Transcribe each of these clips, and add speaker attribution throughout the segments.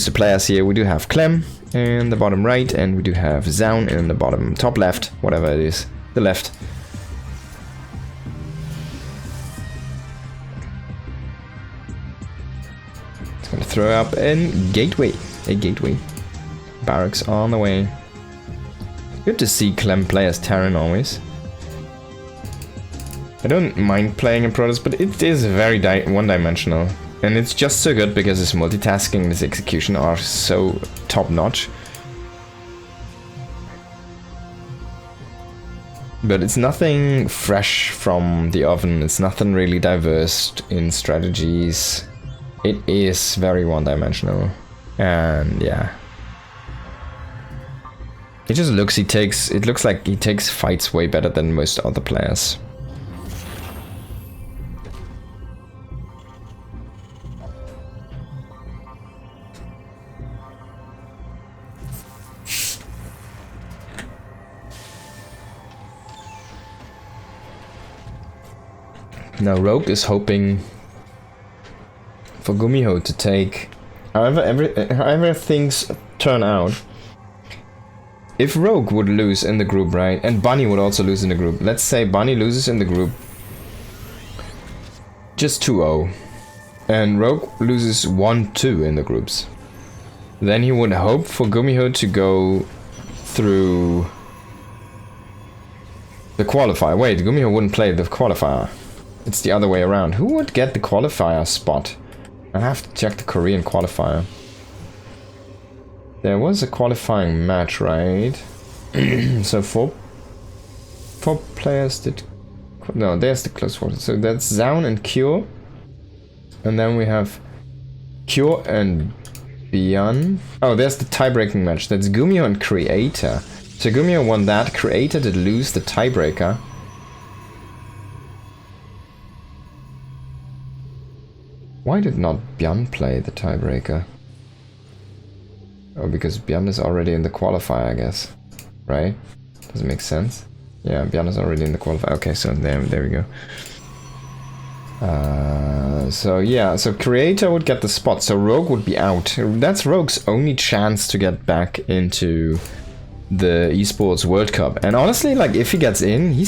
Speaker 1: the players here. We do have Clem in the bottom right, and we do have Zoun in the bottom top left, whatever it is, the left. It's gonna throw up a gateway. Barracks on the way. Good to see Clem play as Terran always. I don't mind playing in Protoss, but it is very one-dimensional. And it's just so good because his multitasking and his execution are so top-notch. But it's nothing fresh from the oven, it's nothing really diverse in strategies. It is very one-dimensional. And yeah. It just looks, it looks like he takes fights way better than most other players. Now Rogue is hoping for Gumiho to take, however things turn out. If Rogue would lose in the group, right, and Bunny would also lose in the group. Let's say Bunny loses in the group just 2-0, and Rogue loses 1-2 in the groups. Then he would hope for Gumiho to go through the qualifier. Wait, Gumiho wouldn't play the qualifier. It's the other way around. Who would get the qualifier spot? I have to check the Korean qualifier. There was a qualifying match, right? So four players did... No, there's the close quarter. So that's Zoun and Cure. And then we have Cure and Bian. Oh, there's the tie-breaking match. That's Gumiho and Creator. So Gumiho won that. Creator did lose the tiebreaker. Why did not Bian play the tiebreaker? Oh, because Bian is already in the qualifier, I guess. Right? Does it make sense? Yeah, Bian is already in the qualifier. Okay, so there we go. So yeah, so Creator would get the spot, so Rogue would be out. That's Rogue's only chance to get back into the Esports World Cup. And honestly, like, if he gets in, he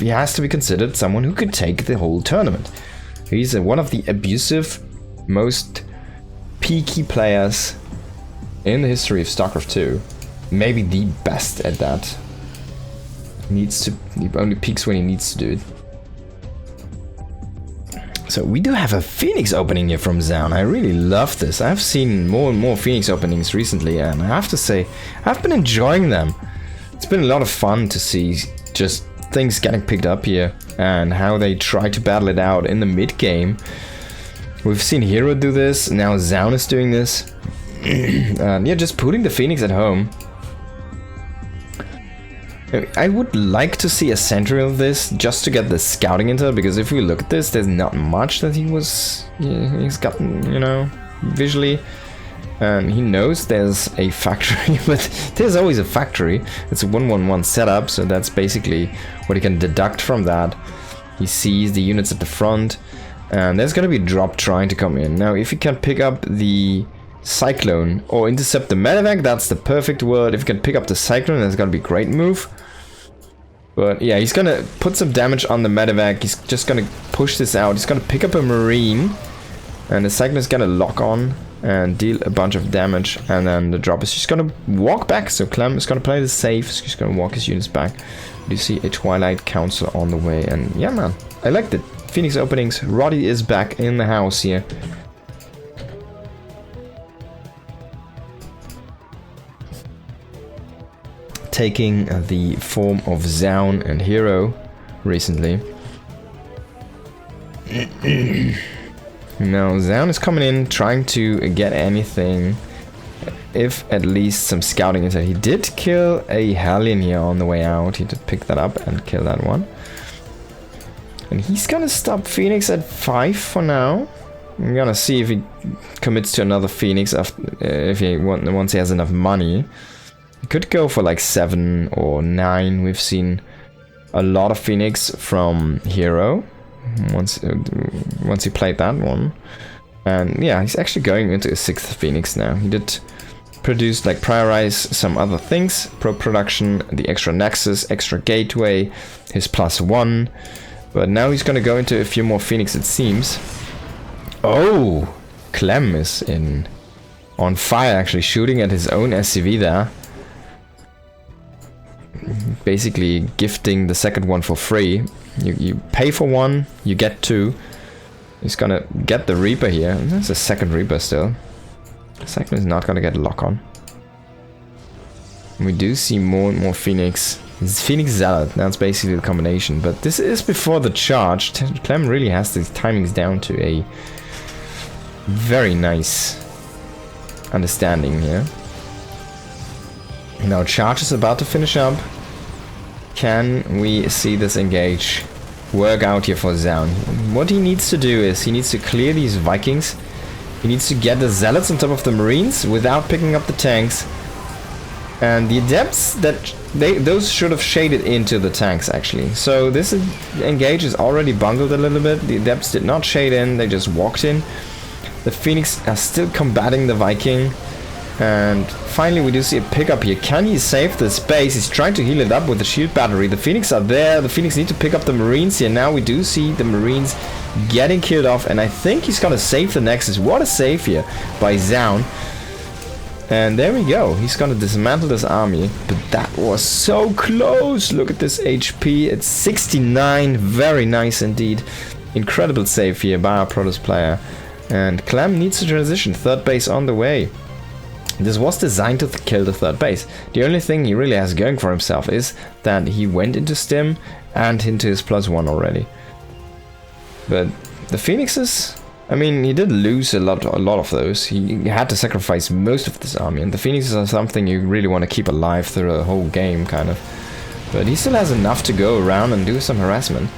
Speaker 1: has to be considered someone who could take the whole tournament. He's one of the abusive, most peaky players in the history of StarCraft 2. Maybe the best at that. He only peaks when he needs to do it. So we do have a Phoenix opening here from Zoun. I really love this. I've seen more and more Phoenix openings recently, and I have to say, I've been enjoying them. It's been a lot of fun to see just things getting picked up here and how they try to battle it out in the mid game. We've seen Hero do this, now Zoun is doing this. And yeah, just putting the Phoenix at home. I would like to see a sentry of this just to get the scouting intel, because if we look at this, there's not much that he's gotten, you know, visually. And he knows there's a factory, but there's always a factory. It's a 1-1-1 setup, so that's basically what he can deduct from that. He sees the units at the front, and there's gonna be a drop trying to come in. Now, if he can pick up the Cyclone or intercept the medevac, that's the perfect word. If he can pick up the Cyclone, that's gonna be a great move. But yeah, he's gonna put some damage on the medevac. He's just gonna push this out. He's gonna pick up a Marine, and the Cyclone is gonna lock on and deal a bunch of damage, and then the drop is just gonna walk back. So Clem is gonna play this safe. He's just gonna walk his units back. You see a Twilight Council on the way, and yeah, man, I liked it. Phoenix openings. Roddy is back in the house here. Taking the form of Zoun and Hero recently. Now Zoun is coming in, trying to get anything, if at least some scouting is that. He did kill a Hellion here on the way out. He did pick that up and kill that one. And he's gonna stop Phoenix at 5 for now. I'm gonna see if he commits to another Phoenix after, once he has enough money. He could go for like 7 or 9. We've seen a lot of Phoenix from Hero once he played that one. And yeah, he's actually going into his 6th Phoenix now. He did produce, like, prioritize some other things. Production, the extra Nexus, extra Gateway, his +1. But now he's gonna go into a few more Phoenix, it seems. Oh! Clem is on fire, actually, shooting at his own SCV there. Basically gifting the second one for free. You pay for one, you get 2. He's gonna get the Reaper here. There's a second Reaper still. The second is not gonna get a lock on. We do see more and more Phoenix. It's Phoenix Zealot, that's basically the combination. But this is before the charge. Clem really has these timings down to a very nice understanding here. Now charge is about to finish up. Can we see this engage work out here for Zoun? What he needs to do is he needs to clear these Vikings. He needs to get the Zealots on top of the Marines without picking up the tanks. And the Adepts, those should have shaded into the tanks actually. So this engage is already bungled a little bit. The Adepts did not shade in, they just walked in. The Phoenix are still combating the Viking. And finally we do see a pickup here. Can he save the space? He's trying to heal it up with the shield battery. The Phoenix are there. The Phoenix need to pick up the Marines here. Now we do see the Marines getting killed off. And I think he's gonna save the Nexus. What a save here by Zoun. And there we go. He's gonna dismantle this army. But that was so close. Look at this HP. It's 69. Very nice indeed. Incredible save here by our Protoss player. And Clem needs to transition. 3rd base on the way. This was designed to kill the 3rd base. The only thing he really has going for himself is that he went into Stim and into his +1 already. But the Phoenixes, I mean, he did lose a lot of those. He had to sacrifice most of this army, and the Phoenixes are something you really want to keep alive through the whole game, kind of. But he still has enough to go around and do some harassment.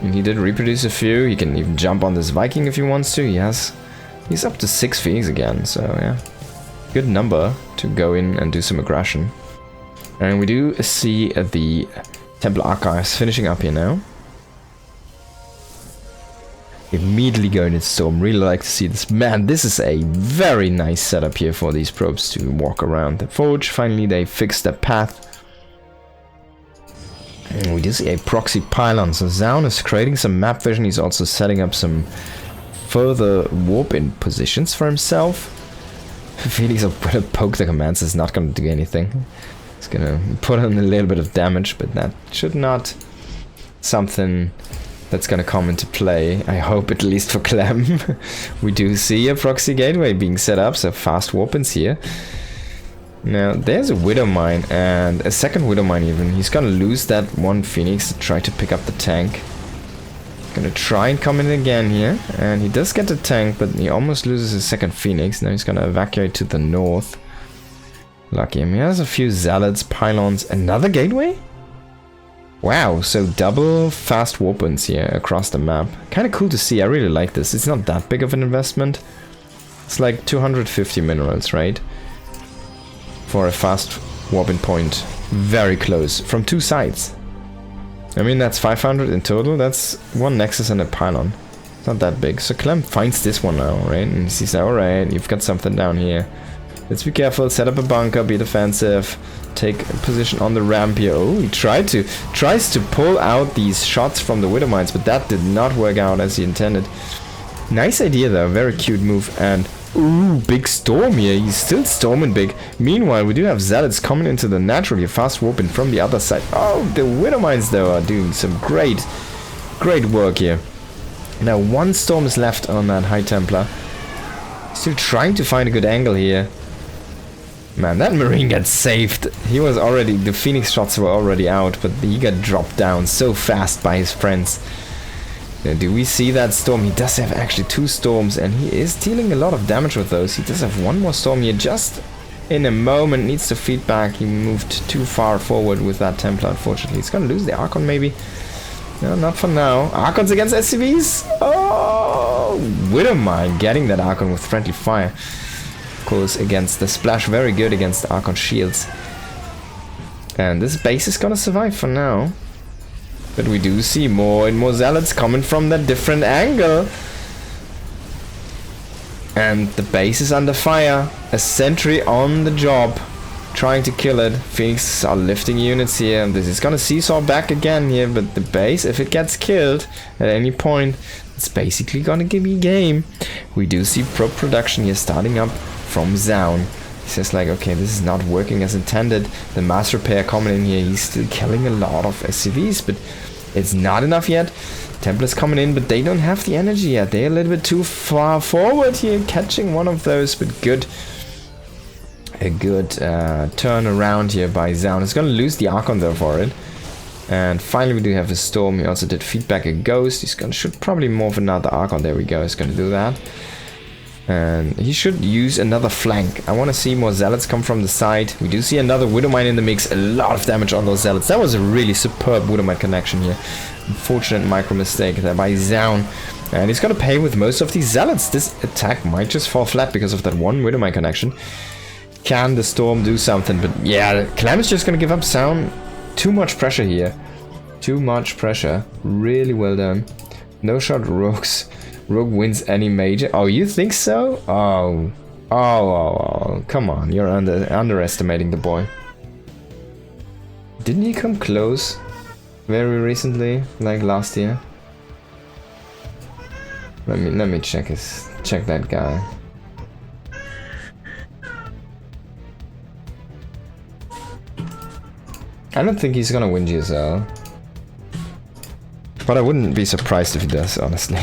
Speaker 1: And he did reproduce a few. He can even jump on this Viking if he wants to. He's up to 6 Phoenix again, so yeah. Good number to go in and do some aggression. And we do see the Temple Archives finishing up here now. Immediately going into Storm. Really like to see this. Man, this is a very nice setup here for these probes to walk around the forge. Finally, they fixed the path. And we do see a proxy pylon. So Zoun is creating some map vision. He's also setting up some further warp-in positions for himself. Phoenix will poke the commands, is not going to do anything. It's going to put on a little bit of damage, but that should not something that's going to come into play. I hope, at least for Clem. We do see a proxy gateway being set up, so fast warp-ins here. Now, there's a Widow Mine, and a second Widow Mine even. He's going to lose that one Phoenix to try to pick up the tank. Gonna try and come in again here, and he does get the tank, but he almost loses his second Phoenix. Now he's gonna evacuate to the north. Lucky him. He has a few Zealots, Pylons, another gateway? Wow, so double fast warp-ins here across the map. Kinda cool to see, I really like this. It's not that big of an investment. It's like 250 minerals, right? For a fast warp-in point. Very close, from 2 sides. I mean, that's 500 in total. That's 1 Nexus and a Pylon. It's not that big. So Clem finds this one now, right? And he says, alright, you've got something down here. Let's be careful, set up a bunker, be defensive, take a position on the ramp here. Oh, he tries to pull out these shots from the Widow Mines, but that did not work out as he intended. Nice idea though, very cute move. And ooh, big storm here. He's still storming big. Meanwhile, we do have Zealots coming into the naturally fast warping from the other side. Oh, the Widow Mines though are doing some great work here. Now 1 storm is left on that High Templar. Still trying to find a good angle here. Man, that Marine got saved. He was already, the Phoenix shots were already out, but he got dropped down so fast by his friends. Do we see that storm? He does have actually 2 storms, and he is dealing a lot of damage with those. He does have 1 more storm here just in a moment. Needs to feed back. He moved too far forward with that Templar, unfortunately. He's gonna lose the Archon maybe. No, not for now. Archons against SCVs? Oh! Widowmine getting that Archon with friendly fire. Of course, against the splash, very good against the Archon shields. And this base is gonna survive for now. But we do see more and more Zealots coming from that different angle. And the base is under fire. A sentry on the job, trying to kill it. Phoenix are lifting units here. This is gonna seesaw back again here, but the base, if it gets killed at any point, it's basically gonna give me game. We do see probe production here starting up from Zoun. He says like, okay, this is not working as intended. The mass repair coming in here, he's still killing a lot of SCVs, but it's not enough yet. Templars coming in, but they don't have the energy yet. They're a little bit too far forward here, catching one of those, but good. A good turn around here by Zoun. He's gonna lose the Archon though for it. And finally we do have a Storm. He also did feedback a Ghost. He's gonna shoot probably morph another Archon. There we go. He's gonna do that. And he should use another flank. I want to see more Zealots come from the side. We do see another Widowmine in the mix. A lot of damage on those Zealots. That was a really superb Widowmine connection here. Unfortunate micro mistake there by Zoun. And he's gonna pay with most of these Zealots. This attack might just fall flat because of that one Widowmine connection. Can the Storm do something? But yeah, Clem is just gonna give up Zoun. Too much pressure here. Too much pressure. Really well done. No shot Rogues. Rogue wins any major. Oh, you think so? Oh. Come on, you're underestimating the boy. Didn't he come close very recently, like last year? Let me check that guy. I don't think he's gonna win GSL. But I wouldn't be surprised if he does, honestly.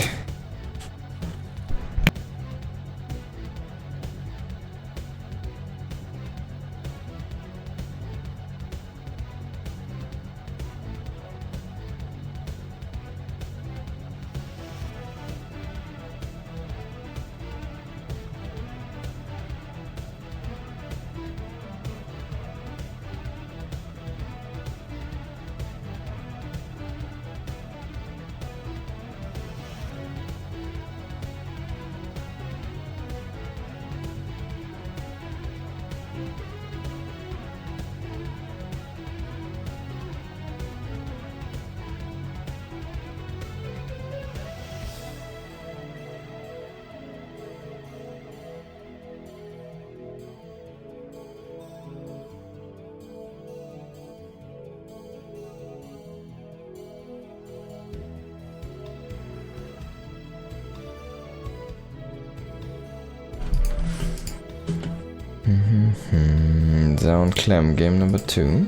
Speaker 1: Zoun Clem, game number 2.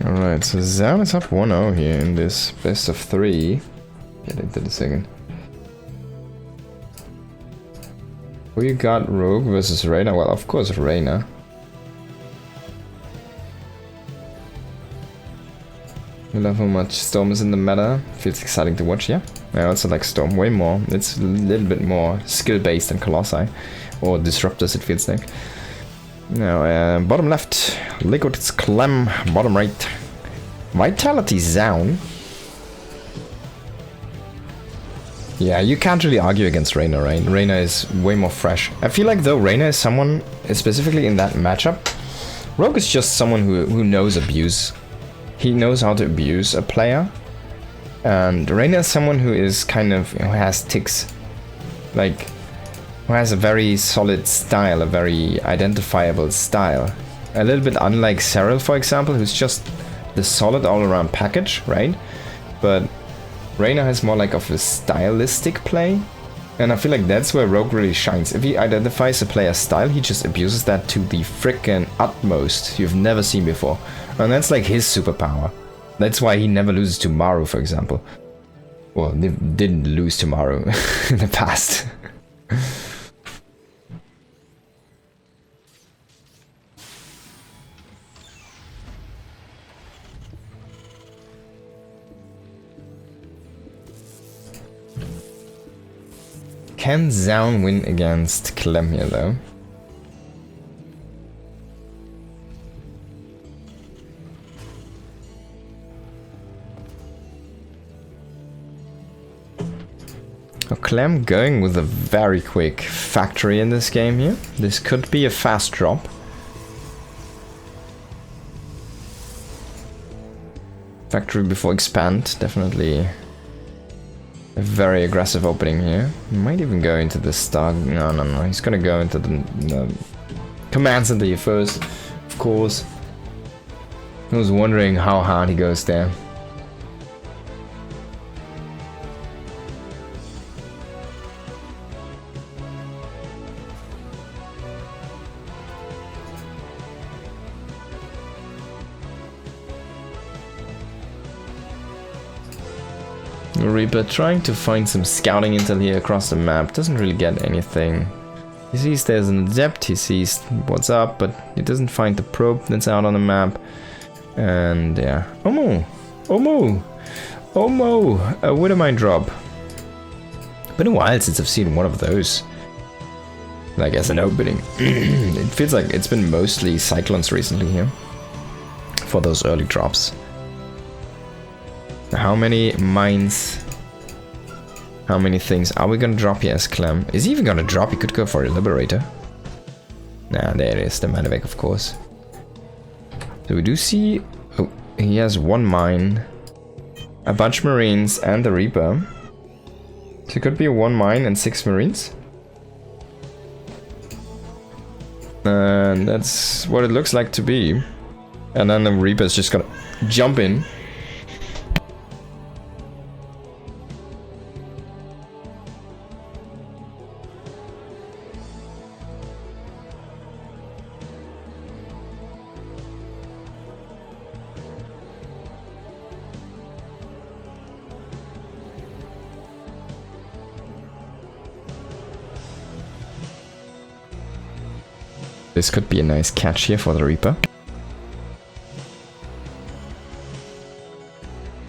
Speaker 1: Alright, so Zoun is up 1-0 here in this best of 3. Get into the second. Who you got, Rogue versus Reyna? Well, of course Reyna. I love how much Storm is in the meta. Feels exciting to watch, yeah. I also like Storm way more. It's a little bit more skill-based than Colossi. Or Disruptors, it feels like. Now, bottom left, Liquid, it's Clem. Bottom right, Vitality Zoun. Yeah, you can't really argue against Reyna, right? Reyna is way more fresh. I feel like though Reyna is someone, specifically in that matchup, Rogue is just someone who knows abuse. He knows how to abuse a player. And Reyna is someone who is kind of, who has ticks. Like, who has a very solid style, a very identifiable style. A little bit unlike Cyril, for example, who's just the solid all-around package, right? But Reyna has more like of a stylistic play. And I feel like that's where Rogue really shines. If he identifies a player's style, he just abuses that to the frickin' utmost you've never seen before. And that's like his superpower. That's why he never loses to Maru, for example. Well, they didn't lose to Maru in the past. Can Zoun win against Clem here, though? Oh, Clem going with a very quick factory in this game here. This could be a fast drop. Factory before expand, definitely a very aggressive opening here. He might even go into the start. No, he's gonna go into the command center here first, of course. I was wondering how hard he goes there. Reaper trying to find some scouting intel here across the map, doesn't really get anything. He sees there's an adept, he sees what's up, but he doesn't find the probe that's out on the map. And yeah, Omo, a Widowmine drop. Been a while since I've seen one of those, like as an opening. It feels like it's been mostly Cyclones recently here for those early drops. How many mines, how many things are we gonna drop here as Clem? Is he even gonna drop? He could go for a Liberator. Nah, there it is, the Medevac, of course. So we do see, oh, he has one mine, a bunch of Marines, and the Reaper. So it could be a 1 mine and 6 Marines. And that's what it looks like to be. And then the Reaper is just gonna jump in. This could be a nice catch here for the Reaper.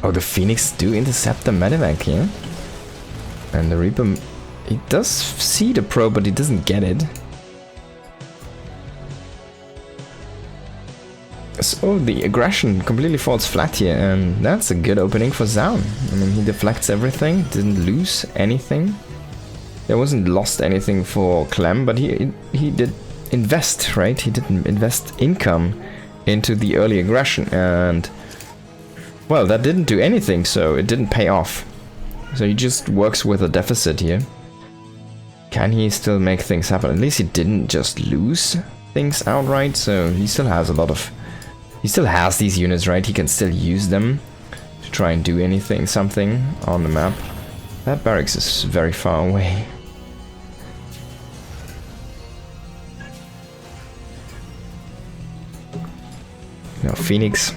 Speaker 1: Oh, the Phoenix do intercept the Medevac here. And the Reaper, he does see the probe, but he doesn't get it. So the aggression completely falls flat here, and that's a good opening for Zoun. I mean, he deflects everything, didn't lose anything. There wasn't lost anything for Clem, but he did invest, right? He didn't invest income into the early aggression, and well, that didn't do anything, so it didn't pay off. So he just works with a deficit here. Can he still make things happen? At least he didn't just lose things outright, so he still has a lot of... He still has these units, right? He can still use them to try and do anything, something on the map. That barracks is very far away. Now Phoenix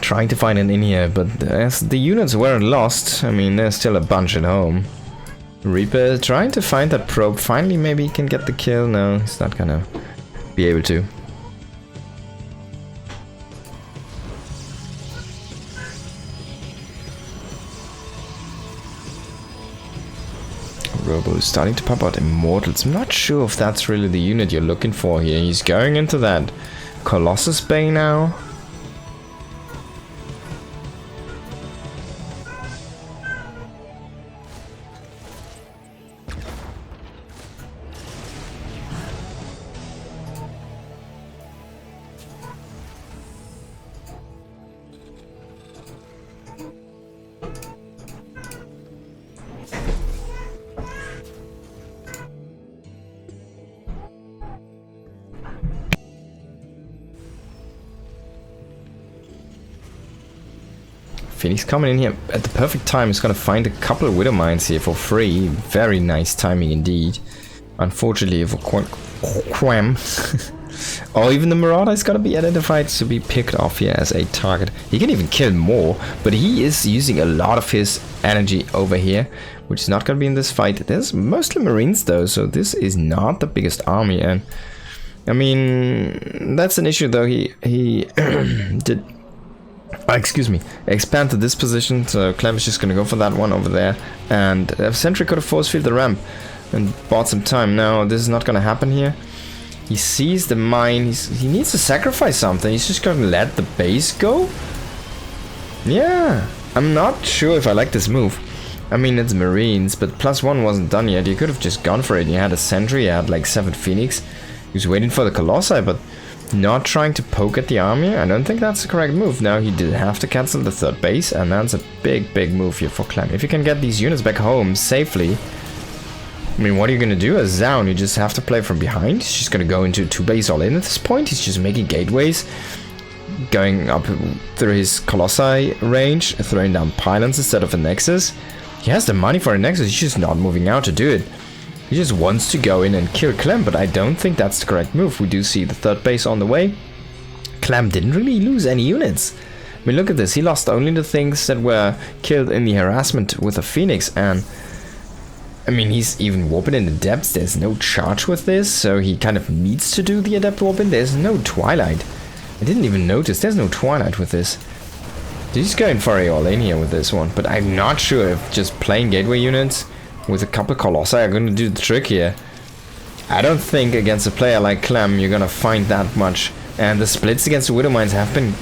Speaker 1: trying to find an in here, but as the units weren't lost, I mean, there's still a bunch at home. Reaper trying to find that probe. Finally, maybe he can get the kill. No, he's not gonna be able to. Robo is starting to pop out Immortals. I'm not sure if that's really the unit you're looking for here. He's going into that Colossus Bay now. Phoenix coming in here at the perfect time. He's gonna find a couple of Widow Mines here for free. Very nice timing indeed. Unfortunately for Quam. Or even the Marauder is gonna be identified to be picked off here as a target. He can even kill more, but he is using a lot of his energy over here, which is not gonna be in this fight. There's mostly Marines though, so this is not the biggest army, and I mean that's an issue though. He did excuse me, expand to this position, so Clem is just gonna go for that one over there, and Sentry could have force field the ramp and bought some time. Now this is not gonna happen here. He sees the mine, he needs to sacrifice something. He's just gonna let the base go? Yeah, I'm not sure if I like this move. I mean, it's Marines, but +1 wasn't done yet. You could have just gone for it. You had a sentry, you had like 7 Phoenix. He was waiting for the Colossi, but not trying to poke at the army. I don't think that's the correct move. Now he did have to cancel the 3rd base, and that's a big move here for Clem. If you can get these units back home safely, I mean, what are you going to do as Zoun? You just have to play from behind. He's just going to go into 2 base all in at this point. He's just making gateways, going up through his Colossi range, throwing down pylons instead of a Nexus. He has the money for a Nexus, he's just not moving out to do it. He just wants to go in and kill Clem, but I don't think that's the correct move. We do see the 3rd base on the way. Clem didn't really lose any units. I mean, look at this. He lost only the things that were killed in the harassment with a Phoenix, and I mean, he's even warping in the depths. There's no charge with this, so he kind of needs to do the adept warping. There's no Twilight. I didn't even notice. There's no Twilight with this. He's going for a all-in here with this one, but I'm not sure if just playing gateway units with a couple Colossi are going to do the trick here. I don't think against a player like Clem you're going to find that much, and the splits against the Widowmines have been,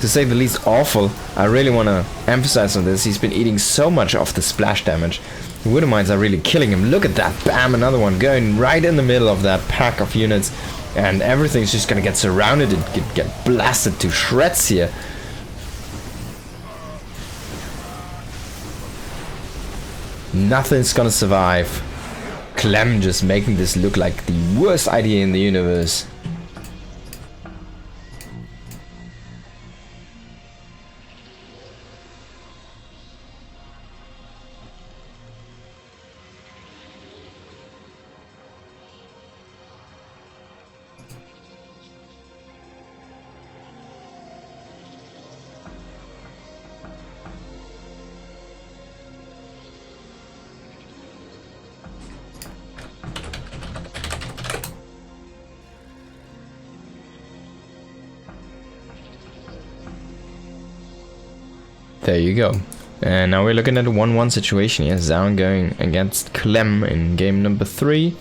Speaker 1: to say the least, awful. I really want to emphasize on this. He's been eating so much of the splash damage. The Widowmines are really killing him. Look at that. Bam, another one going right in the middle of that pack of units. And everything's just going to get surrounded and get blasted to shreds here. Nothing's going to survive. Clem just making this look like the worst idea in the universe. There you go. And now we're looking at a 1-1 situation here. Zoun going against Clem in game number 3.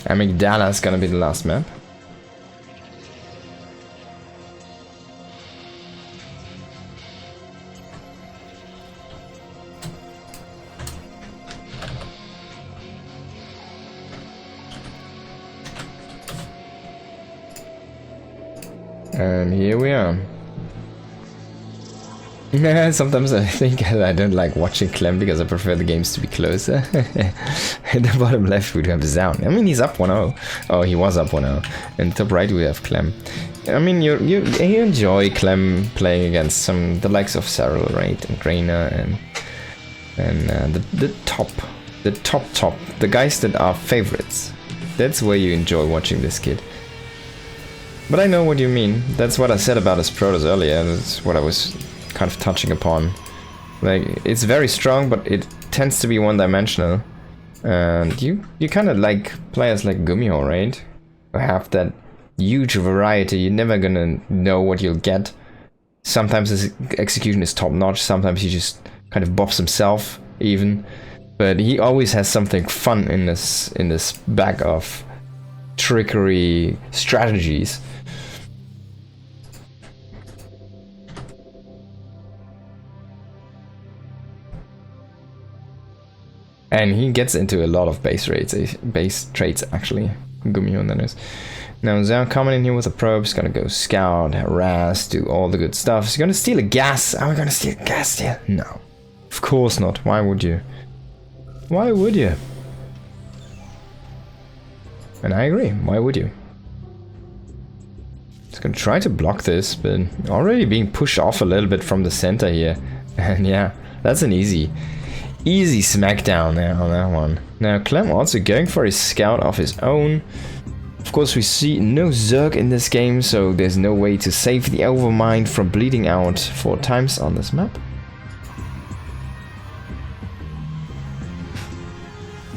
Speaker 1: Amygdala is gonna be the last map. And here we are. Sometimes I think I don't like watching Clem because I prefer the games to be closer. In the bottom left we have Zoun. I mean, he's up 1-0. Oh, he was up 1-0. And top right we have Clem. I mean, you enjoy Clem playing against the likes of Cyril, right, and Grainer, and the top, the guys that are favorites. That's where you enjoy watching this kid. But I know what you mean. That's what I said about his Protoss earlier. That's what I was kind of touching upon. Like, it's very strong, but it tends to be one-dimensional. And you kind of like players like Gumiho, right? Who have that huge variety. You're never gonna know what you'll get. Sometimes his execution is top-notch. Sometimes he just kind of bops himself, even. But he always has something fun in this bag of trickery strategies. And he gets into a lot of base traits actually. Gumiho, that is. Now Zoun coming in here with a probe. He's gonna go scout, harass, do all the good stuff. He's gonna steal a gas. Are we gonna steal a gas here? No. Of course not. Why would you? Why would you? And I agree. Why would you? He's gonna try to block this, but already being pushed off a little bit from the center here. And yeah, that's an easy smackdown there on that one. Now Clem also going for his scout of his own. Of course we see no Zerg in this game, so there's no way to save the Overmind from bleeding out 4 times on this map.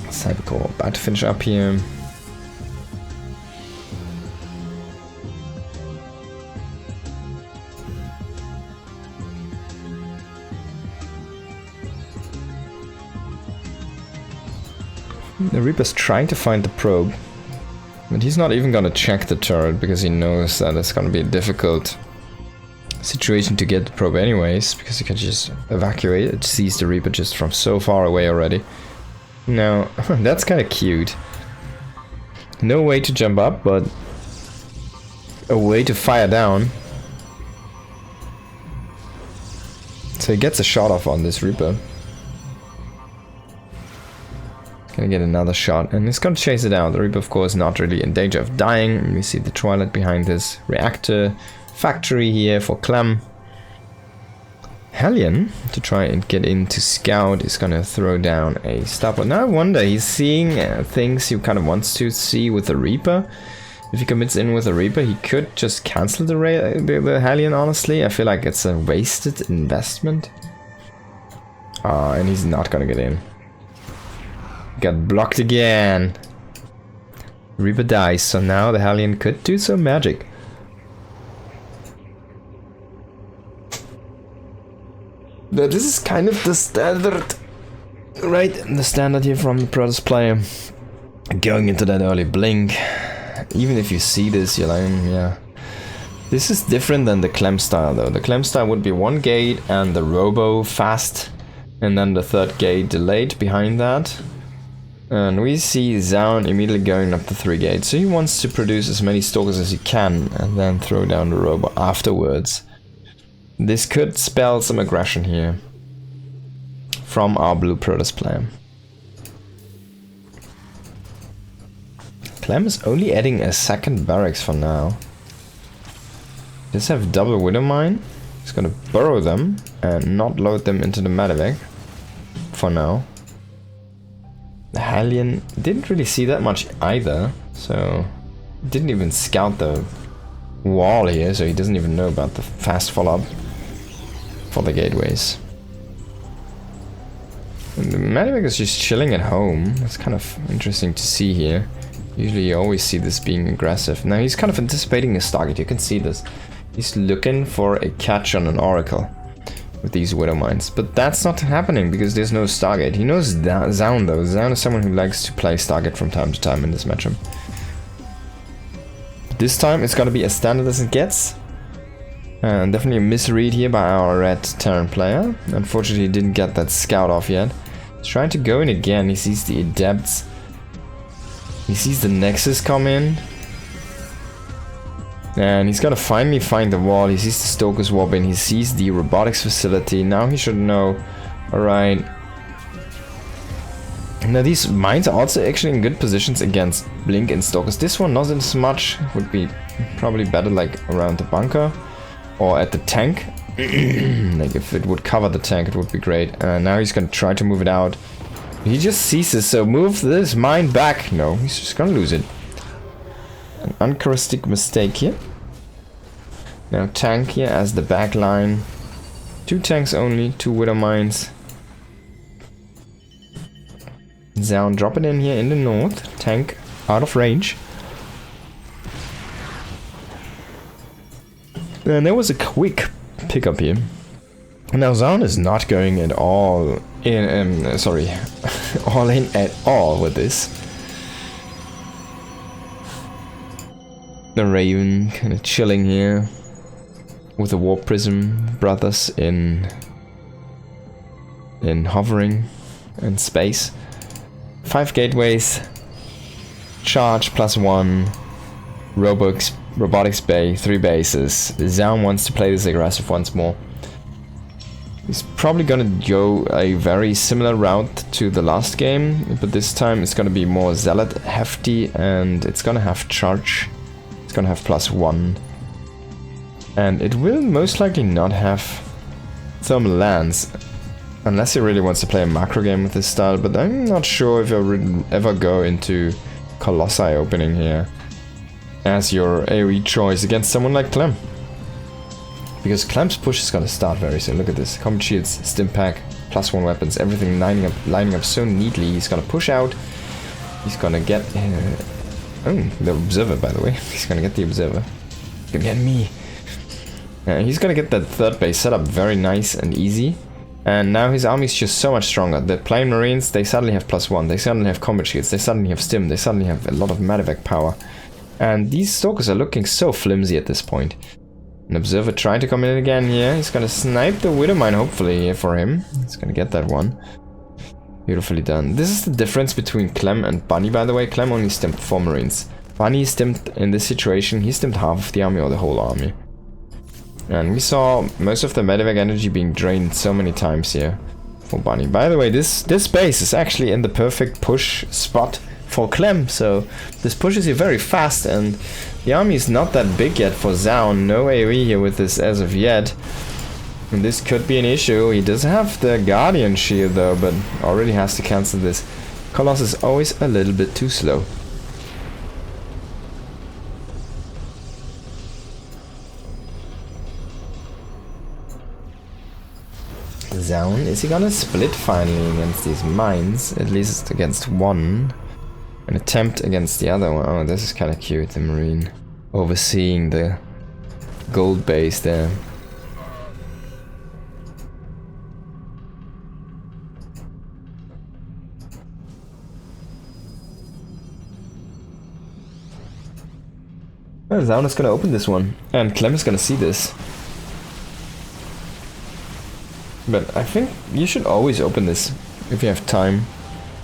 Speaker 1: Cybercore about to finish up here. The Reaper's trying to find the probe. But he's not even gonna check the turret because he knows that it's gonna be a difficult situation to get the probe anyways, because he can just evacuate. It sees the Reaper just from so far away already. Now, that's kind of cute. No way to jump up, but a way to fire down. So he gets a shot off on this Reaper. Gonna get another shot, and he's gonna chase it out. The Reaper, of course, not really in danger of dying. We see the Twilight behind this reactor factory here for Clem. Hellion, to try and get in to scout, is gonna throw down a stopper. Now I wonder, he's seeing things he kind of wants to see with the Reaper. If he commits in with the Reaper, he could just cancel the Hellion, honestly. I feel like it's a wasted investment. And he's not gonna get in. Got blocked again. Reaper dies, so now the Hellion could do some magic. But this is kind of the standard, right? The standard here from the Protoss player. Going into that early blink. Even if you see this, you're like, yeah. This is different than the Clem style though. The Clem style would be one gate and the Robo fast. And then the third gate delayed behind that. And we see Zoun immediately going up the 3 gates. So he wants to produce as many Stalkers as he can and then throw down the Robo afterwards. This could spell some aggression here from our blue Protoss player. Clem is only adding a second barracks for now. Does have double Widow Mine. He's gonna burrow them and not load them into the medevac for now. The Hellion didn't really see that much either, so didn't even scout the wall here, so he doesn't even know about the fast follow-up for the gateways. And the medevac is just chilling at home. It's kind of interesting to see here. Usually you always see this being aggressive. Now he's kind of anticipating his target, you can see this. He's looking for a catch on an Oracle with these Widow Mines. But that's not happening because there's no Stargate. He knows Zoun though. Zoun is someone who likes to play Stargate from time to time in this matchup. This time it's gonna be as standard as it gets. And definitely a misread here by our red Terran player. Unfortunately he didn't get that scout off yet. He's trying to go in again. He sees the Adepts. He sees the Nexus come in. And he's gonna finally find the wall. He sees the Stokers warp in. He sees the robotics facility. Now he should know. Alright. Now these mines are also actually in good positions against Blink and Stokers. This one not as much. Would be probably better like around the bunker. Or at the tank. Like if it would cover the tank it would be great. Now he's gonna try to move it out. He just sees this, so move this mine back. No, he's just gonna lose it. An uncharacteristic mistake here. Now tank here as the back line. 2 tanks only, 2 Widow Mines. Zoun drop it in here in the north. Tank out of range. And there was a quick pickup here. Now Zoun is not going at all in, all in at all with this. The Raven kind of chilling here with the Warp Prism brothers in hovering in space. 5 gateways, charge +1, robotics bay, 3 bases. Zoun wants to play this aggressive once more. He's probably gonna go a very similar route to the last game, but this time it's gonna be more zealot hefty and it's gonna have charge. It's gonna have +1. And it will most likely not have thermal lance, unless he really wants to play a macro game with this style, but I'm not sure if you'll ever go into Colossi opening here as your AoE choice against someone like Clem. Because Clem's push is gonna start very soon. Look at this. Combat shields, stim pack, +1 weapons, everything lining up so neatly. He's gonna push out. He's gonna get... oh, the observer, by the way. He's gonna get the observer. Get me. He's gonna get that third base set up very nice and easy. And now his army is just so much stronger. The Plain Marines, they suddenly have +1. They suddenly have combat shields. They suddenly have stim. They suddenly have a lot of medevac power. And these Stalkers are looking so flimsy at this point. An Observer trying to come in again here. He's gonna snipe the Widowmine, hopefully, for him. He's gonna get that one. Beautifully done. This is the difference between Clem and Bunny, by the way. Clem only stimmed 4 Marines. Bunny stimmed, in this situation, he stimmed half of the army or the whole army. And we saw most of the medevac energy being drained so many times here for Bunny. By the way, this base is actually in the perfect push spot for Clem, so this pushes you very fast, and the army is not that big yet for Zoun. No AoE here with this as of yet. And this could be an issue. He does have the Guardian shield though, but already has to cancel this. Colossus is always a little bit too slow. Zoun, is he gonna split finally against these mines? At least against one. An attempt against the other one. Oh, this is kind of cute, the Marine. Overseeing the gold base there. Well, Zoun is gonna open this one. And Clem is gonna see this. But I think you should always open this if you have time.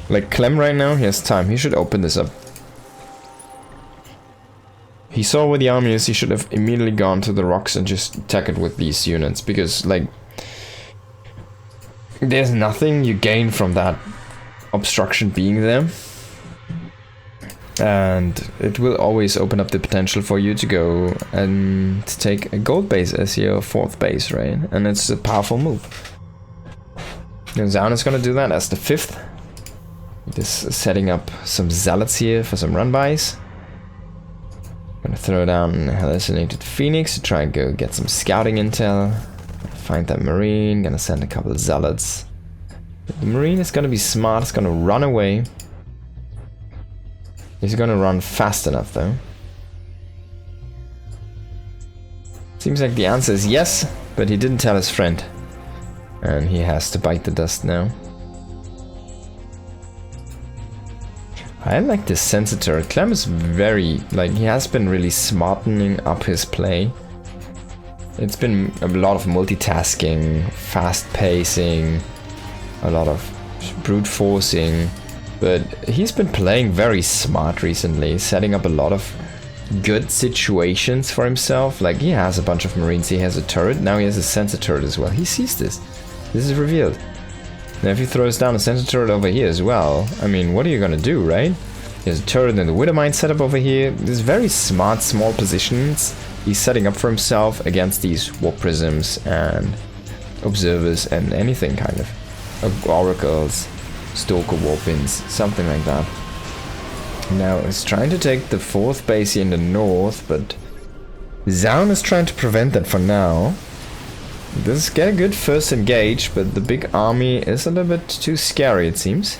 Speaker 1: Like Clem right now, he has time. He should open this up. He saw where the army is. He should have immediately gone to the rocks and just attack it with these units. Because, like, there's nothing you gain from that obstruction being there. And it will always open up the potential for you to go and take a gold base as your 4th base, right? And it's a powerful move. And Zoun is gonna do that as the 5th. Just setting up some zealots here for some run-bys. Gonna throw down an hallucinated Phoenix to try and go get some scouting intel. Find that Marine, gonna send a couple of zealots. The Marine is gonna be smart, it's gonna run away. He's gonna run fast enough though. Seems like the answer is yes, but he didn't tell his friend. And he has to bite the dust now. I like this Sensitor. Clem is very, like, he has been really smartening up his play. It's been a lot of multitasking, fast pacing, a lot of brute forcing. But he's been playing very smart recently, setting up a lot of good situations for himself. Like, he has a bunch of Marines, he has a turret, now he has a sensor turret as well. He sees this. This is revealed. Now if he throws down a sensor turret over here as well, I mean, what are you gonna do, right? He has a turret and the Widowmine set up over here. These very smart, small positions he's setting up for himself against these Warp Prisms and Observers and anything kind of. Oracles. Stalker Warpins, something like that. Now he's trying to take the 4th base here in the north, but Zoun is trying to prevent that for now. This is get a good first engage, but the big army is a little bit too scary, it seems.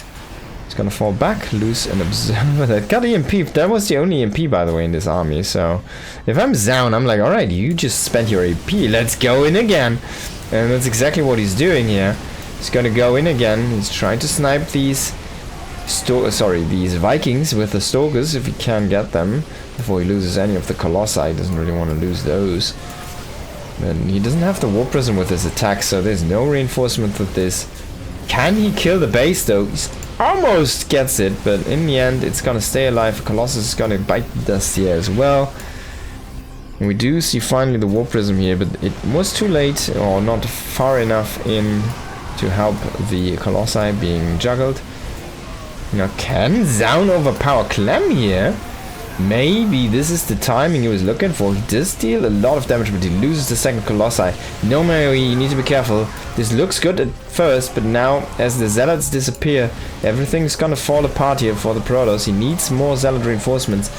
Speaker 1: It's gonna fall back, lose an Observer that got EMP. That was the only EMP, by the way, in this army. So if I'm Zoun, I'm like, alright, you just spent your EP, let's go in again. And that's exactly what he's doing here. He's gonna go in again. He's trying to snipe these these Vikings with the Stalkers if he can get them before he loses any of the Colossi. He doesn't really want to lose those. And he doesn't have the Warp Prism with his attack, so there's no reinforcement with this. Can he kill the base though? He almost gets it, but in the end it's gonna stay alive. Colossus is gonna bite the dust here as well. And we do see finally the Warp Prism here, but it was too late or not far enough in to help the Colossi being juggled. Now can Zoun overpower Clem here? Maybe this is the timing he was looking for. He does deal a lot of damage, but he loses the second Colossi. No matter, you need to be careful. This looks good at first, but now as the Zealots disappear, everything's gonna fall apart here for the Protoss. He needs more Zealot reinforcements.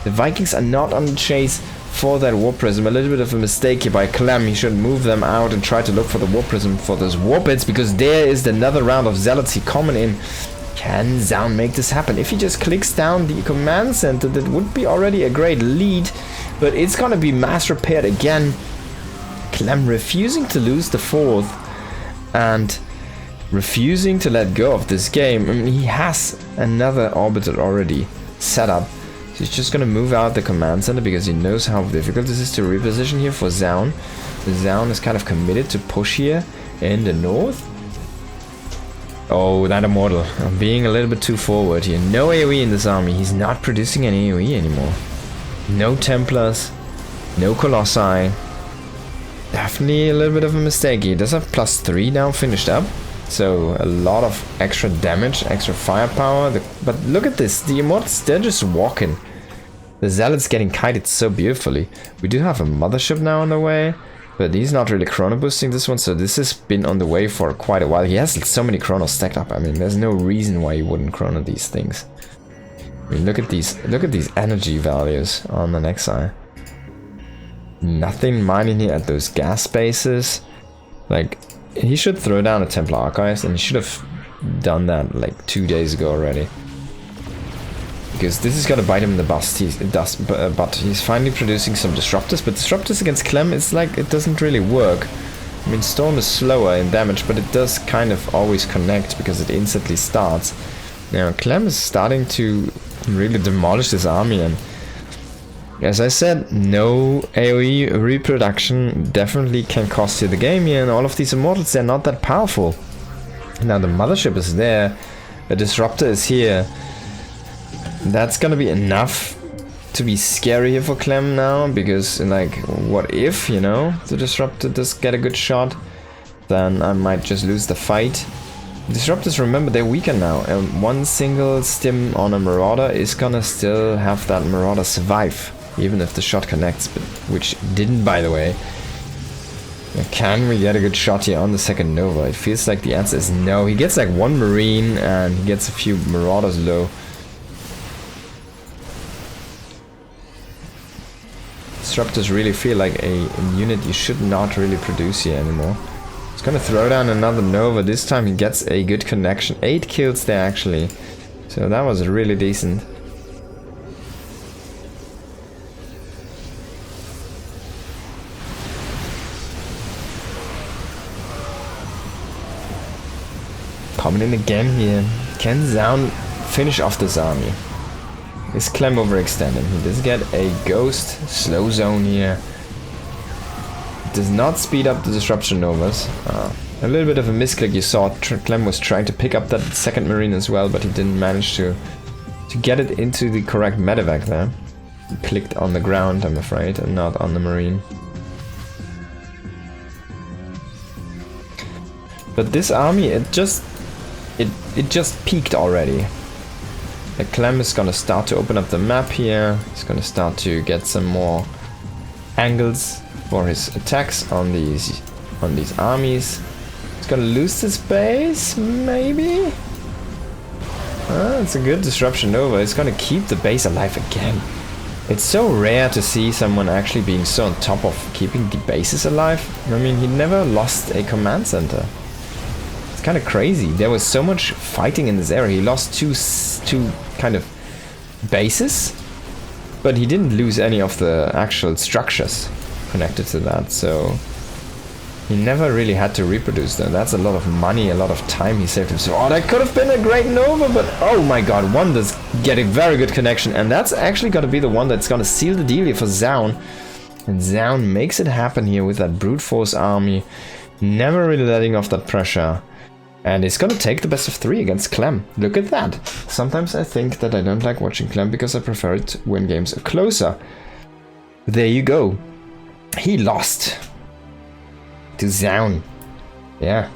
Speaker 1: The Vikings are not on the chase for that Warp Prism. A little bit of a mistake here by Clem. He should move them out and try to look for the Warp Prism for those Warp Bits, because there is another round of Zealots coming in. Can Zoun make this happen? If he just clicks down the command center, that would be already a great lead, but it's gonna be mass repaired again. Clem refusing to lose the 4th, and refusing to let go of this game. I mean, he has another orbital already set up. So he's just gonna move out the command center because he knows how difficult this is to reposition here for Zoun. Zoun is kind of committed to push here in the north. Oh, that immortal. I'm being a little bit too forward here. No AoE in this army. He's not producing any AoE anymore. No Templars. No Colossi. Definitely a little bit of a mistake. He does have +3 now finished up. So a lot of extra damage, extra firepower. But look at this. The immortals, they're just walking. The Zealot's getting kited so beautifully. We do have a mothership now on the way. But he's not really chrono boosting this one, so this has been on the way for quite a while. He has so many chronos stacked up. I mean, there's no reason why he wouldn't chrono these things. I mean, look at these energy values on the next side. Nothing mining here at those gas bases. Like, he should throw down a Templar Archives, and he should have done that like 2 days ago already. Because this is gonna bite him in the butt. But he's finally producing some disruptors. But disruptors against Clem, it's like it doesn't really work. I mean, Storm is slower in damage, but it does kind of always connect because it instantly starts. Now Clem is starting to really demolish this army, and as I said, no AoE reproduction definitely can cost you the game here. And all of these immortals, they're not that powerful. Now the mothership is there, a disruptor is here. That's gonna be enough to be scary here for Clem now, because like, what if, you know, the disruptor does get a good shot, then I might just lose the fight. Disruptors, remember, they're weaker now, and one single stim on a Marauder is gonna still have that Marauder survive, even if the shot connects, but which didn't, by the way. Can we get a good shot here on the second Nova? It feels like the answer is no. He gets like one Marine and he gets a few Marauders low. Disruptors really feel like a unit you should not really produce here anymore. He's gonna throw down another Nova. This time he gets a good connection. 8 kills there actually. So that was really decent. Coming in again here. Can Zoun finish off this army? Is Clem overextending? He does get a ghost slow zone here. It does not speed up the disruption novas. A little bit of a misclick. You saw Clem was trying to pick up that second marine as well, but he didn't manage to get it into the correct medevac there. He clicked on the ground, I'm afraid, and not on the marine. But this army, it just peaked already. The Clem is gonna start to open up the map here. He's gonna start to get some more angles for his attacks on these armies. He's gonna lose this base, maybe? It's a good disruption Nova. It's gonna keep the base alive again. It's so rare to see someone actually being so on top of keeping the bases alive. I mean, he never lost a command center. Kind of crazy. There was so much fighting in this area. He lost two kind of bases, but he didn't lose any of the actual structures connected to that, so he never really had to reproduce them. That's a lot of money, a lot of time he saved himself. Oh, that could have been a great Nova, but oh my god, one does get a very good connection, and that's actually going to be the one that's going to seal the deal here for Zoun. And Zoun makes it happen here with that brute force army, never really letting off that pressure. And it's gonna take the best of 3 against Clem. Look at that. Sometimes I think that I don't like watching Clem because I prefer it when games are closer. There you go. He lost to Zoun. Yeah.